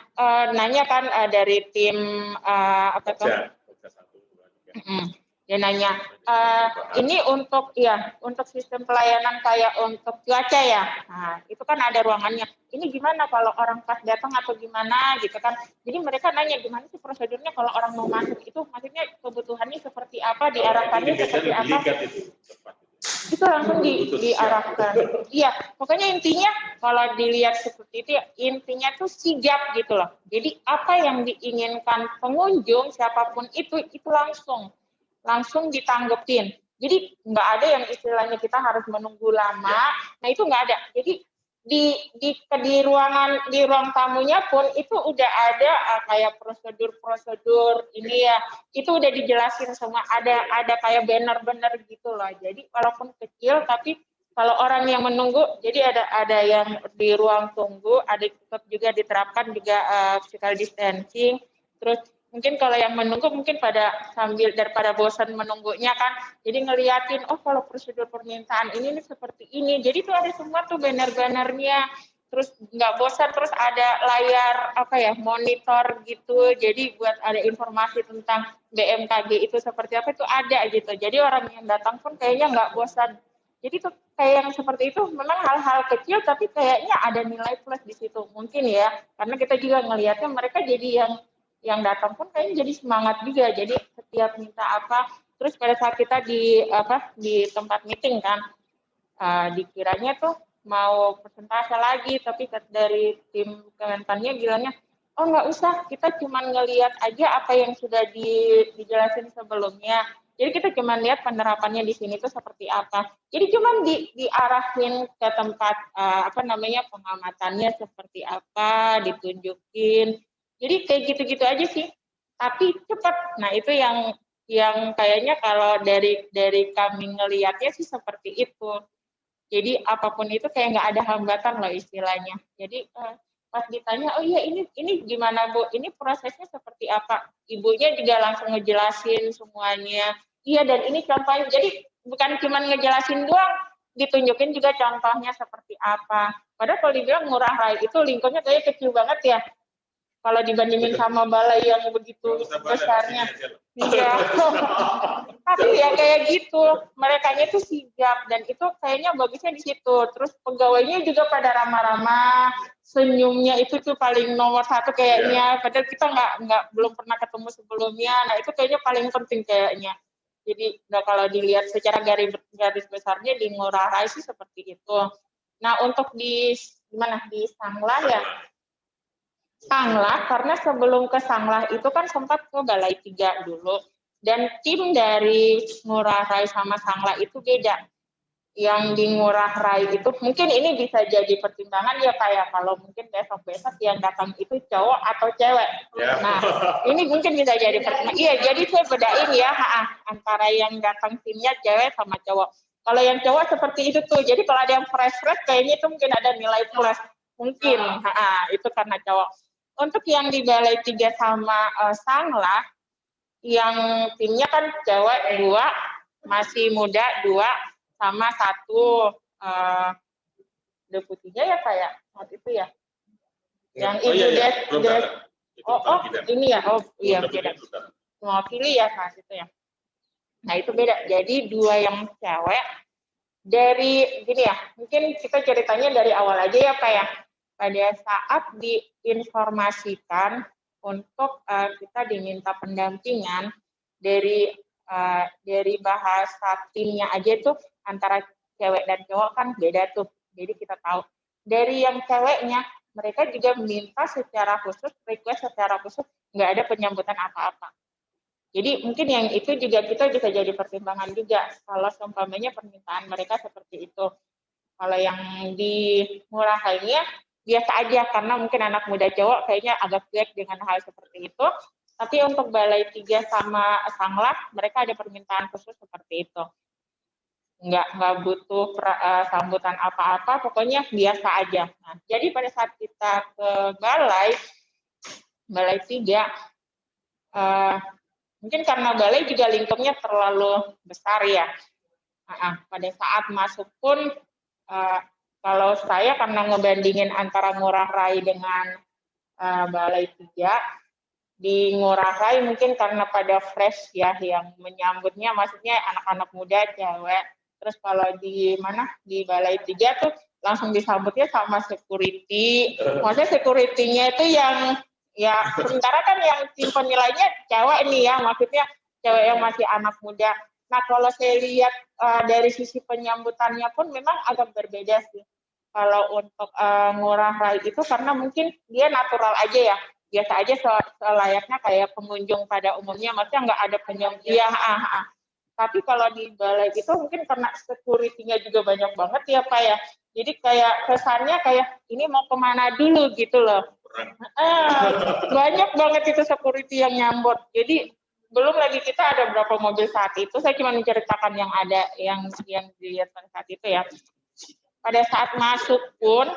nanya kan dari tim Dia nanya, ini untuk sistem pelayanan kayak untuk cuaca ya. Nah, itu kan ada ruangannya. Ini gimana kalau orang pas datang atau gimana gitu kan. Jadi mereka nanya gimana sih prosedurnya kalau orang mau masuk itu, maksudnya kebutuhannya seperti apa, diarahkannya seperti apa. Itu langsung diarahkan. Iya, pokoknya intinya kalau dilihat seperti itu, intinya tuh sigap gitu loh. Jadi apa yang diinginkan pengunjung, siapapun itu langsung ditanggepin. Jadi nggak ada yang istilahnya kita harus menunggu lama. Nah itu nggak ada. Jadi di ruang tamunya pun itu udah ada kayak prosedur ini ya, itu udah dijelasin semua, ada kayak banner gitu loh. Jadi walaupun kecil tapi kalau orang yang menunggu, jadi ada yang di ruang tunggu, ada tetap juga diterapkan juga physical distancing. Terus mungkin kalau yang menunggu mungkin pada sambil daripada bosan menunggunya kan, jadi ngeliatin oh kalau prosedur permintaan ini seperti ini, jadi tuh ada semua tuh banner-bannernya, terus nggak bosan, terus ada layar monitor gitu, jadi buat ada informasi tentang BMKG itu seperti apa itu ada gitu, jadi orang yang datang pun kayaknya nggak bosan. Jadi tuh kayak yang seperti itu memang hal-hal kecil tapi kayaknya ada nilai plus di situ mungkin ya, karena kita juga ngelihatnya mereka jadi yang datang pun kayaknya jadi semangat juga. Jadi setiap minta apa, terus pada saat kita di tempat meeting kan, dikiranya tuh mau persentase lagi, tapi dari tim Kementannya bilangnya, oh nggak usah, kita cuma ngelihat aja apa yang sudah dijelasin sebelumnya. Jadi kita cuma lihat penerapannya di sini tuh seperti apa. Jadi cuma diarahin ke tempat pengamatannya seperti apa, ditunjukin. Jadi kayak gitu-gitu aja sih. Tapi cepat. Nah, itu yang kayaknya kalau dari kami ngelihatnya sih seperti itu. Jadi apapun itu kayak nggak ada hambatan loh istilahnya. Jadi pas ditanya, oh iya ini gimana Bu? Ini prosesnya seperti apa? Ibunya juga langsung ngejelasin semuanya. Iya dan ini contohnya. Jadi bukan cuma ngejelasin doang, ditunjukin juga contohnya seperti apa. Padahal kalau dibilang Ngurah Rai itu lingkupnya kayak kecil banget ya. Kalau dibandingin sama balai yang begitu besarnya. Iya. Tapi ya kayak gitu, merekanya tuh sigap dan itu kayaknya bagusnya di situ. Terus pegawainya juga pada ramah-ramah, senyumnya itu tuh paling nomor satu kayaknya. Padahal kita belum pernah ketemu sebelumnya. Nah itu kayaknya paling penting kayaknya. Jadi kalau dilihat secara garis besarnya di Ngurah Rai sih seperti itu. Nah untuk di Sanglah ya. Sanglah, karena sebelum ke Sanglah itu kan sempat ke Balai 3 dulu. Dan tim dari Ngurah Rai sama Sanglah itu beda. Yang di Ngurah Rai itu, mungkin ini bisa jadi pertimbangan ya kayak kalau mungkin besok-besok yang datang itu cowok atau cewek. Yeah. Nah, ini mungkin bisa jadi pertimbangan. Iya, jadi saya bedain ya antara yang datang timnya cewek sama cowok. Kalau yang cowok seperti itu tuh, jadi kalau ada yang fresh kayaknya itu mungkin ada nilai plus. Mungkin, itu karena cowok. Untuk yang di Balai 3 sama Sanglah, yang timnya kan cewek 2, masih muda 2, sama 1 deputinya ya kayak saat itu ya. Yang ibu ini ya, iya beda. Mewakili ya saat itu ya. Nah itu beda. Jadi 2 yang cewek dari gini ya, mungkin kita ceritanya dari awal aja ya Pak ya. Pada saat diinformasikan untuk kita diminta pendampingan dari bahasa timnya aja tuh antara cewek dan cowok kan beda tuh. Jadi kita tahu dari yang ceweknya mereka juga minta secara khusus, request secara khusus, nggak ada penyambutan apa-apa. Jadi mungkin yang itu juga kita bisa jadi pertimbangan juga kalau seumpamanya permintaan mereka seperti itu. Kalau yang di Ngurah Rainya biasa aja karena mungkin anak muda cowok kayaknya agak cuek dengan hal seperti itu. Tapi untuk Balai 3 sama Sanglah mereka ada permintaan khusus seperti itu. Nggak butuh sambutan apa-apa, pokoknya biasa aja. Nah, jadi pada saat kita ke Balai 3, mungkin karena Balai juga lingkupnya terlalu besar ya. Pada saat masuk pun kalau saya karena ngebandingin antara Ngurah Rai dengan Balai 3, di Ngurah Rai mungkin karena pada fresh ya yang menyambutnya, maksudnya anak-anak muda cewek. Terus kalau di mana di Balai 3 tuh langsung disambutnya sama security. Maksudnya security-nya itu yang ya sementara kan yang tim penilainya cewek nih ya, maksudnya cewek yang masih anak muda. Nah kalau saya lihat dari sisi penyambutannya pun memang agak berbeda sih. Kalau untuk Ngurah Rai itu karena mungkin dia natural aja ya, biasa aja selayaknya kayak pengunjung pada umumnya, maksudnya nggak ada penyambut. Iya, tapi kalau di balai itu mungkin karena security-nya juga banyak banget ya Pak ya. Jadi kayak kesannya kayak ini mau kemana dulu gitu loh. Banyak banget itu security yang nyambut. Jadi belum lagi kita ada berapa mobil saat itu. Saya cuma menceritakan yang ada yang dilihat saat itu ya. Pada saat masuk pun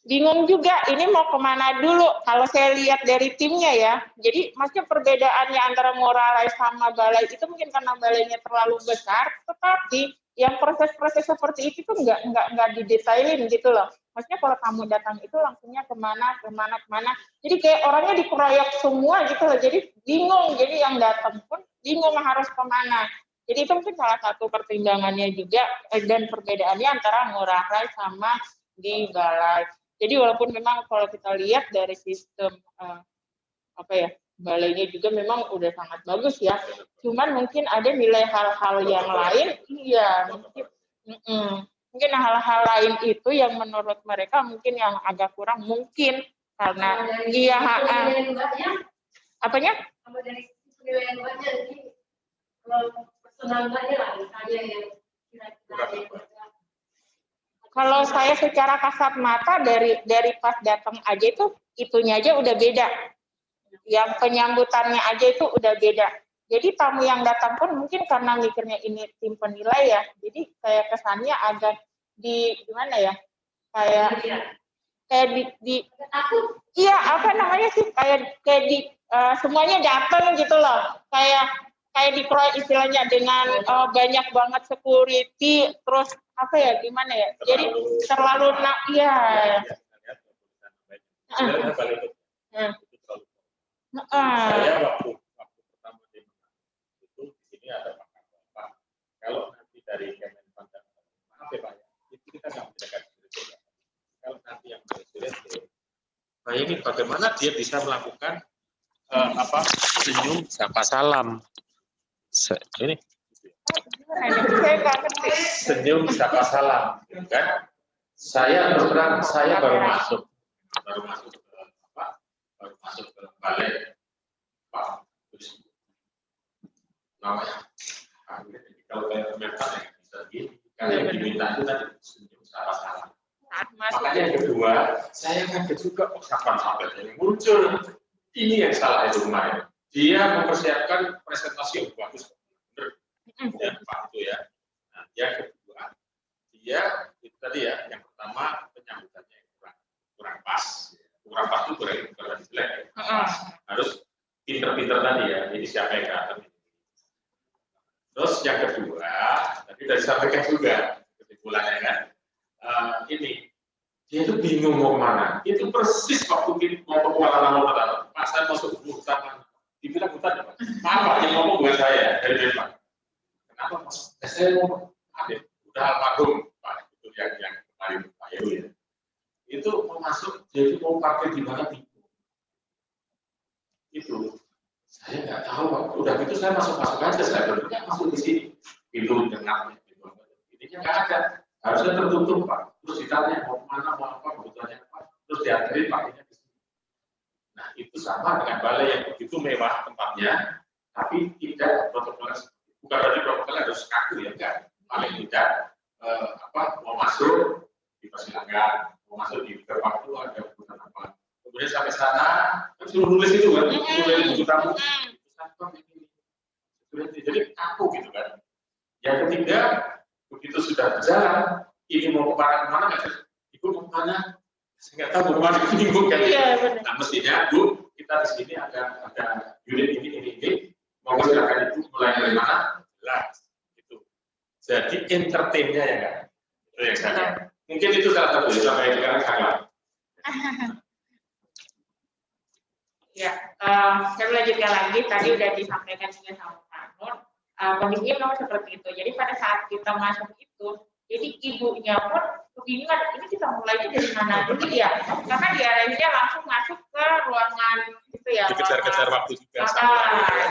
bingung juga ini mau kemana dulu kalau saya lihat dari timnya ya. Jadi maksudnya perbedaannya antara Ngurah Rai sama Balai itu mungkin karena balainya terlalu besar, tetapi yang proses-proses seperti itu tuh nggak didetailin gitu loh. Maksudnya kalau kamu datang itu langsungnya kemana. Jadi kayak orangnya dikeroyok semua gitu loh. Jadi bingung. Jadi yang datang pun bingung harus kemana. Jadi itu mungkin salah satu pertimbangannya juga dan perbedaannya antara Ngurah Rai sama di Balai. Jadi walaupun memang kalau kita lihat dari sistem balainya juga memang udah sangat bagus ya. Cuman mungkin ada nilai hal-hal yang lain, iya mungkin hal-hal lain itu yang menurut mereka mungkin yang agak kurang mungkin karena iya apanya? Dari penilaian banyak jadi personal banyak lah misalnya yang kira-kira. Kalau saya secara kasat mata dari pas datang aja itunya aja udah beda. Yang penyambutannya aja itu udah beda. Jadi tamu yang datang pun mungkin karena mikirnya ini tim penilai ya. Jadi kayak kesannya agak gimana ya? Kayak iya apa namanya sih? Kayak semuanya datang gitu loh. Kayak dikeroyok istilahnya dengan banyak banget security, terus apa ya gimana ya? Jadi terlalu iya. Saya waktu pertama itu di sini ada Pak. Kalau nanti dari Kemenpan dan maaf ya Pak, itu kita nggak menjaga security. Kalau nanti yang security, nah ini bagaimana dia bisa melakukan senyum sapa salam. Ini senyum sapa salam, kan? Saya terus terang saya baru masuk ke balai Pak. Namanya kalau kayak Kemenpan ya bisa gini, karena yang diminta itu tadi senyum sapa salam. Makanya yang kedua, saya kaget juga kapan sampai yang muncul. Ini yang salah itu kemarin. Dia mempersiapkan presentasi yang bagus, benar ya Pak itu ya. Nah, yang kedua, dia itu tadi ya, yang pertama penyambutannya kurang pas. Kurang pas itu kurang jelek. Harus pinter-pinter tadi ya. Ini siapa yang datang? Terus yang kedua, tadi sudah disampaikan juga kesimpulannya kan. Ini dia itu bingung mau kemana. Itu persis waktu mau ke Kuala Lumpur. Pak saya masuk hutan. Dibilang hutan ya Pak. Maaf Pak, yang ngomong bukan saya dari Depan. Kenapa Mas? Saya ngomong, udah almarhum Pak. Itu yang kemarin Pak Heru ya. Itu mau masuk, jadi mau parkir di mana bingung. Itu saya nggak tahu Pak. Udah gitu saya masuk aja. Saya berarti masuk di sini. Pintu tengah. Ininya nggak ada. Harusnya tertutup Pak. Terus ditanya mau kemana, mau apa, kebutuhannya apa. Terus diantarin Pak ini ke sini. Nah itu sama dengan balai yang begitu mewah tempatnya, tapi tidak protokolnya. Bukan berarti protokolnya harus kaku ya, enggak. Paling tidak mau masuk dipersilakan, mau masuk di gerbang itu ada kebutuhan apa. Kemudian sampai sana, kan suruh nulis itu kan, nulis buku tamu. Jadi kaku gitu kan. Yang ketiga, begitu sudah berjalan, ini mau kemana nggak sih? Ibu mau kemana? Saya nggak tahu kemana bingung kan? Nah mestinya Bu, kita di sini ada unit ini. Mau silakan Ibu mulai dari mana? Jelas. Gitu. Jadi entertainnya ya kan? Itu yang saya. Mungkin itu salah satu sampai sekarang sangat. Ya, saya melanjutkan lagi. Tadi udah disampaikan juga sama Pak Nur. Kondisinya memang seperti itu. Jadi pada saat kita masuk itu, jadi ibunya pun kebingungan. Ini kita mulainya dari mana dulu ya? Karena diarahinnya langsung masuk ke ruangan itu ya. Dikejar-kejar waktu juga.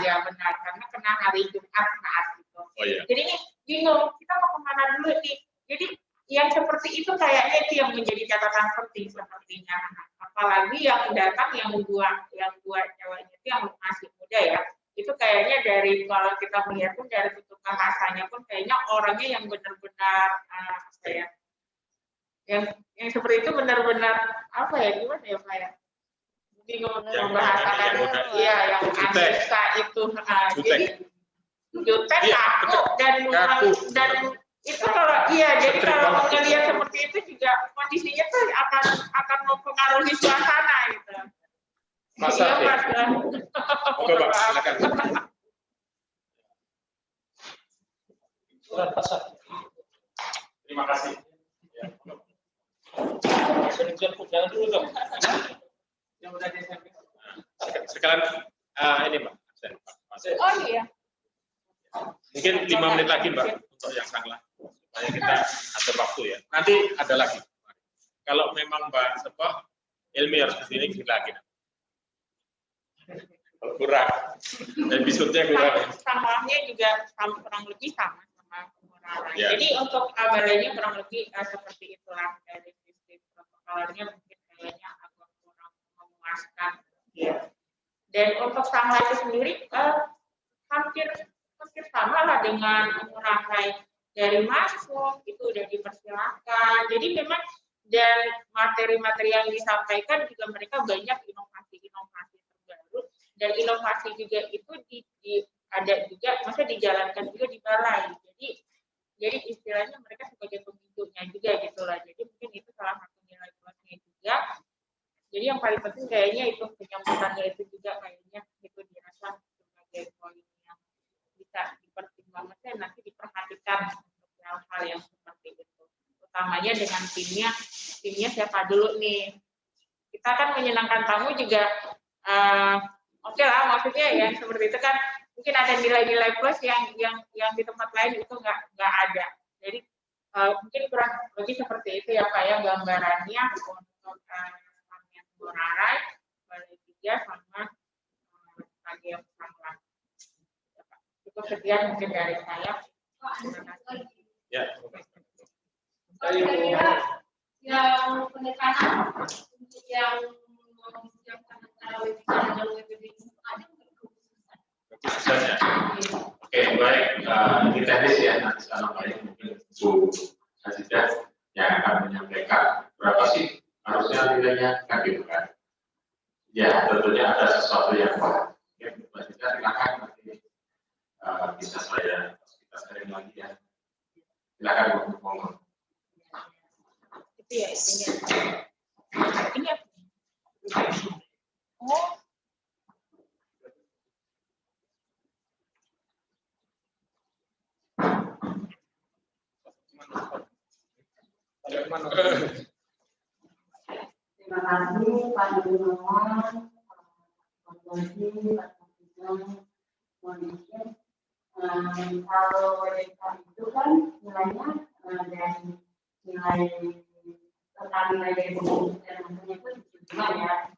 Ya benar. Karena kena hari Jumat saat itu. Oh iya. Jadi ini bingung. Kita mau kemana dulu nih? Jadi yang seperti itu kayaknya itu yang menjadi catatan penting sepertinya. Apalagi yang datang yang dua ceweknya itu yang masih muda ya. Itu kayaknya dari kalau kita melihat pun dari tutur bahasanya pun kayaknya orangnya yang benar-benar apa ya? Yang seperti itu benar-benar apa ya? Gimana ya Pak ya? Bingung membahasakan iya yang Anissa itu. Jadi jutek kaku dan itu kalau iya jadi kalau melihat seperti itu juga kondisinya tuh akan mempengaruhi suasana gitu. Masa iya, ya? Mas. Oke, Pak, silakan. Terima kasih. Jangan dulu dong. Yang udah Sekarang ini Mbak. Oh iya. Mungkin 5 menit lagi Mbak untuk yang sanglah supaya kita atur waktu ya. Nanti ada lagi. Kalau memang Mbak Sepah ilmi harus kesini lagi. Kurang. Episode-nya kurang. Samanya juga kurang lebih sama pengurangan. Ya. Jadi untuk balainya kurang lebih seperti itulah dari sistem protokolnya mungkin kayaknya agak kurang memuaskan. Ya. Dan untuk sangla itu sendiri hampir sama lah dengan mengurangi dari masuk itu udah dipersilakan. Jadi memang dan materi-materi yang disampaikan juga mereka banyak inovasi-inovasi terbaru dan inovasi juga itu ada juga maksudnya dijalankan juga di balai. Jadi istilahnya mereka sebagai pemicunya juga gitulah. Jadi mungkin itu salah satu nilai plusnya juga. Jadi yang paling penting kayaknya itu penyambutannya itu juga kayaknya itu dirasa sebagai poin yang bisa dipertimbangkan nanti diperhatikan untuk hal-hal yang seperti itu. Utamanya dengan timnya siapa dulu nih. Kita kan menyenangkan tamu juga oke lah maksudnya ya seperti itu kan mungkin ada nilai-nilai plus yang di tempat lain itu nggak ada. Jadi mungkin kurang lebih seperti itu ya Pak ya gambarannya untuk Morarai, Balai 3 sama Kagian Sangla. Cukup sekian mungkin dari saya. Ya. Yang penekanan untuk yang mempersiapkan antara webinar dan webinar itu ada Khususnya. Oke, baik. Ini teknis ya. Nanti sama baik mungkin Bu Hazidah yang akan menyampaikan berapa sih harusnya nilainya kan gitu kan. Ya, tentunya ada sesuatu yang kurang. Ya, Bu Hazidah silakan nanti bisa kita sharing lagi ya. Silakan ngomong. Itu ya isinya. Ini oh. Terima kasih Pak Gunawan, Pak Polisi, Pak Presiden, Monitor. Kalau WDK itu kan nilainya dari nilai tentang nilai dari buku dan hasilnya itu 75 ya.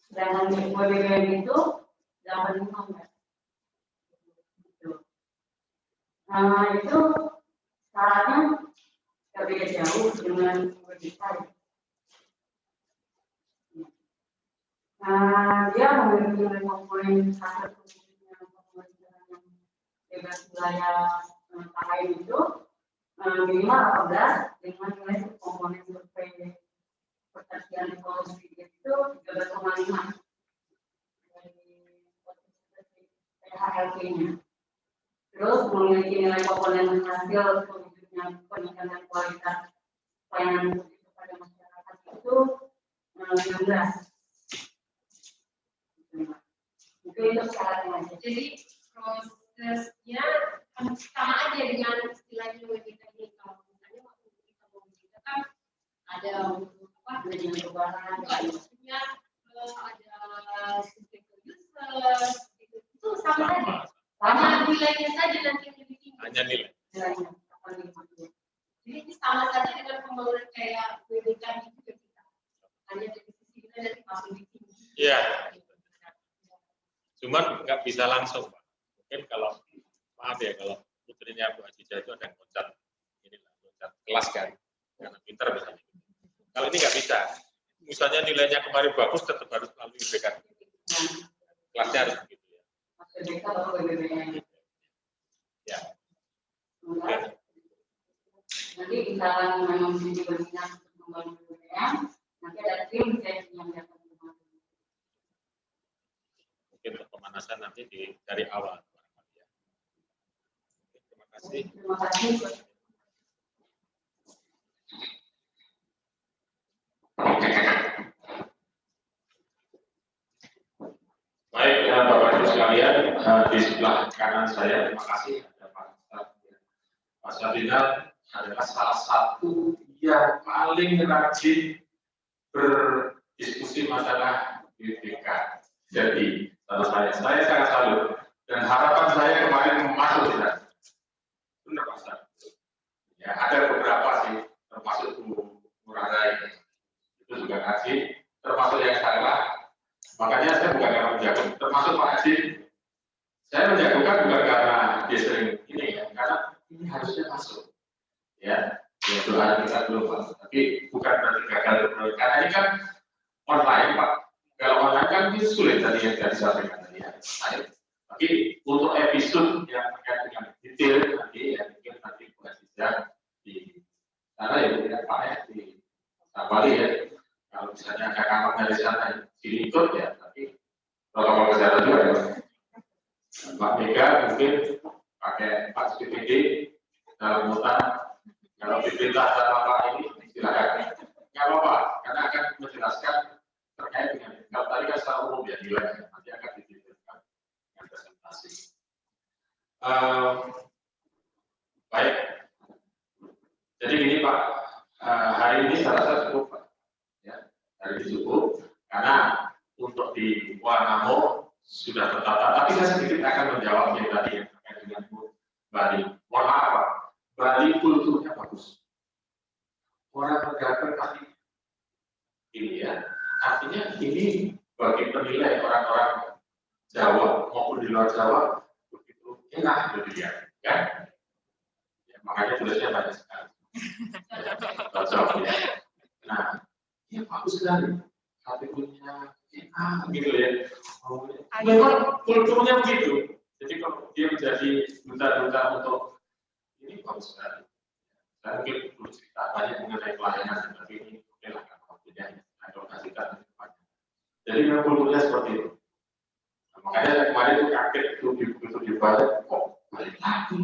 Sedangkan WBBM itu 85 ya. Itu syaratnya nggak beda jauh dengan WDK. Dia memiliki nilai komponen hasil yang bebas wilayah lain itu minimal 18 dengan nilai komponen survei pertanian ekologi itu 13,5 dari PHLP-nya. Terus memiliki nilai komponen hasil wujudnya peningkatan kualitas pelayanan publik kepada masyarakat itu 16. Mungkin itu syaratnya aja. Jadi prosesnya sama aja dengan istilahnya webinar ini. Kalau misalnya waktu kita webinar kan ada perubahan, maksudnya ada Iya. Cuman nggak bisa langsung, Pak. Mungkin kalau maaf ya kalau putrinya Bu Ajijah itu ada yang loncat, ini loncat kelas kan, karena pintar misalnya. Kalau ini nggak bisa. Misalnya nilainya kemarin bagus, tetap harus melalui IBK. Kelasnya harus begitu ya. Ya. Oke. Nanti misalkan memang ini berminat untuk membangun BBM, nanti ada tim yang akan membantu. Mungkin untuk pemanasan nanti dari awal. Terima kasih. Terima kasih. Baik, Bapak Ibu sekalian, di sebelah kanan saya, terima kasih ada Pak Ustadz. Pak Sabina adalah salah satu yang paling rajin berdiskusi masalah BPK. Jadi, saya sangat salut dan harapan saya kemarin masuk tidak. Benar Pak Ustadz. Ya, ada beberapa sih, termasuk Bu Ngurah Rai. Itu juga rajin, termasuk yang salah. Makanya saya bukan karena menjago, termasuk Pak Haji. Saya menjagokan bukan karena dia sering ini ya, karena ini harusnya masuk. Ya, doa kita belum masuk, tapi bukan berarti gagal terus. Karena ini kan online Pak. Kalau online kan ini sulit tadi yang tadi sampaikan tadi ya. Tapi untuk episode yang terkait dengan detail nanti ya mungkin nanti bukan tidak di sana ya tidak Pak ya di Bali ya. Kalau misalnya ada kamar dari sana ikut ya, tapi protokol kesehatan juga ya. Pak Mega mungkin pakai Pak CPD dalam mutan. Kalau diperintah sama Pak ini silakan. Nggak apa-apa, karena akan menjelaskan terkait dengan kalau tadi kan secara umum ya nilai nanti akan diberikan dengan presentasi. Baik. Jadi ini Pak, hari ini saya rasa cukup Pak. Ya, hari ini cukup karena untuk di Wanamo sudah tertata, tapi saya sedikit akan menjawab yang tadi yang terkait dengan Bali. Mohon maaf Pak, Bali kulturnya bagus. Orang negara pasti ini ya, artinya ini bagi penilai orang-orang Jawa maupun di luar Jawa begitu enak gitu ya, kan? Ya, makanya tulisnya banyak sekali. Ya. Nah, ya bagus sekali. Kategorinya gitu ya. Memang kulturnya begitu. Jadi kalau dia menjadi duta-duta untuk ini bagus sekali. Saya mungkin perlu cerita banyak mengenai pelayanan, tapi ini mungkin akan waktunya alokasikan depannya. Jadi memang kulturnya seperti itu. Nah, makanya saya kemarin itu kaget begitu dibalik kok balik lagi.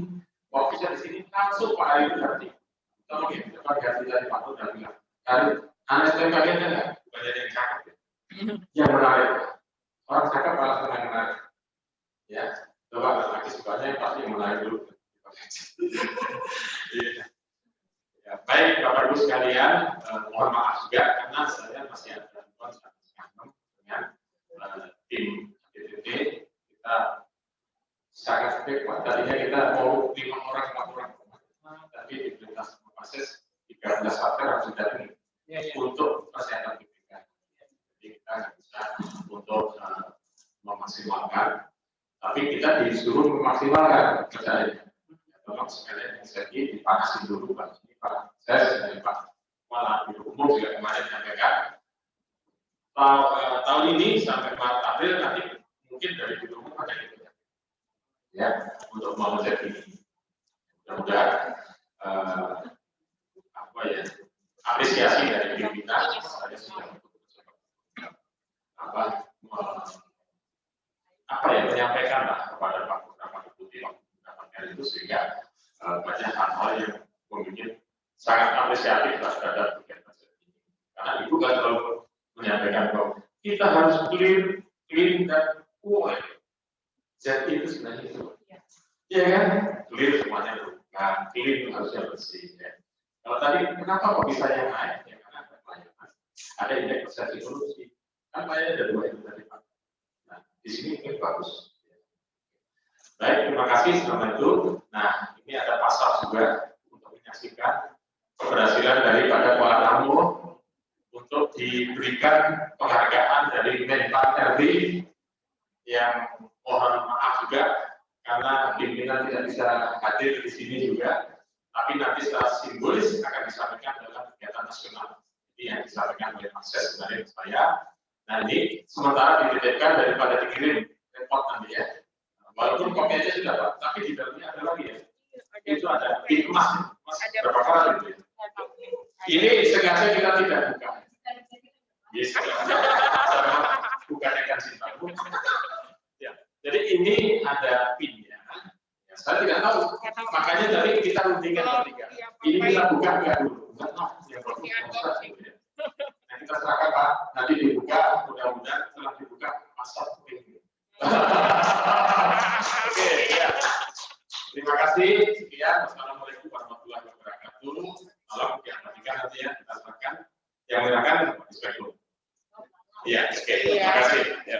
Kok bisa di sini langsung Pak Ari itu nanti. Tolong ya, depan ganti dari Pak Nur dan bilang. Kan anak saya kalian enggak? Bukan jadi yang cakap ya. Yang menarik. Orang cakap malah senang menarik. Ya, coba lagi sukanya pasti yang menarik dulu. Iya. Ya, baik Bapak Ibu sekalian, mohon maaf juga karena saya masih ada kontak dengan tim DPP. Kita sangat spek, tadinya kita mau 5 orang, 4 orang, tapi diperintah sama Pases 13 partai harus sudah ini untuk kesehatan BPK. Jadi kita nggak bisa untuk memaksimalkan, tapi kita disuruh memaksimalkan kerjanya. Tolong sekalian inisiatif dipanasin dulu Pak. Ini Pak, saya dari Pak Kepala Biro Umum juga kemarin menyampaikan tahun ini sampai Maret April nanti mungkin dari Biro Umum ada gitu ya untuk mengecek ini. Mudah-mudahan apa ya apresiasi dari pimpinan saya sudah menyampaikan lah kepada Pak Deputi itu sehingga banyak hal-hal yang mungkin sangat apresiatif terhadap kegiatan ini. Karena Ibu kan selalu menyampaikan bahwa kita harus clean dan kuat. Jadi itu sebenarnya itu. Ya kan? Clear semuanya bukan, clean harusnya bersih. Ya. Kalau tadi kenapa kok bisa yang naik? Ya karena ada pelayanan. Ada indeks persepsi korupsi. Kan pelayanan ada 2 itu tadi Pak. Nah, di sini mungkin bagus. Baik, terima kasih selama itu. Nah, ini ada pasal juga untuk menyaksikan keberhasilan daripada Kuala Namu untuk untuk diberikan penghargaan dari Menpan RI yang mohon maaf juga karena pimpinan tidak bisa hadir di sini juga, tapi nanti secara simbolis akan disampaikan dalam kegiatan nasional. Ini yang disampaikan oleh Mas Ses kemarin saya. Nah ini sementara dititipkan daripada dikirim repot nanti ya. Walaupun kopi aja sudah Pak, tapi di dalamnya ada lagi ya. Itu ada di emas, berapa kali itu ya. Ini sengaja kita tidak buka. Yes, bukan ikan cintamu. Ya, jadi ini ada pinnya. Ya, saya tidak tahu. Makanya tadi kita rundingkan bertiga. Ini kita buka enggak dulu. Enggak tahu yang berapa. Nah, kita serahkan Pak. Nanti dibuka, mudah-mudahan setelah dibuka pasar pin. Oke, ya. Terima kasih. Sekian. Wassalamualaikum warahmatullahi wabarakatuh. Salam yang bertiga nanti ya kita serahkan. Yang menyerahkan Inspektur. Iya, oke. Terima kasih. Ya.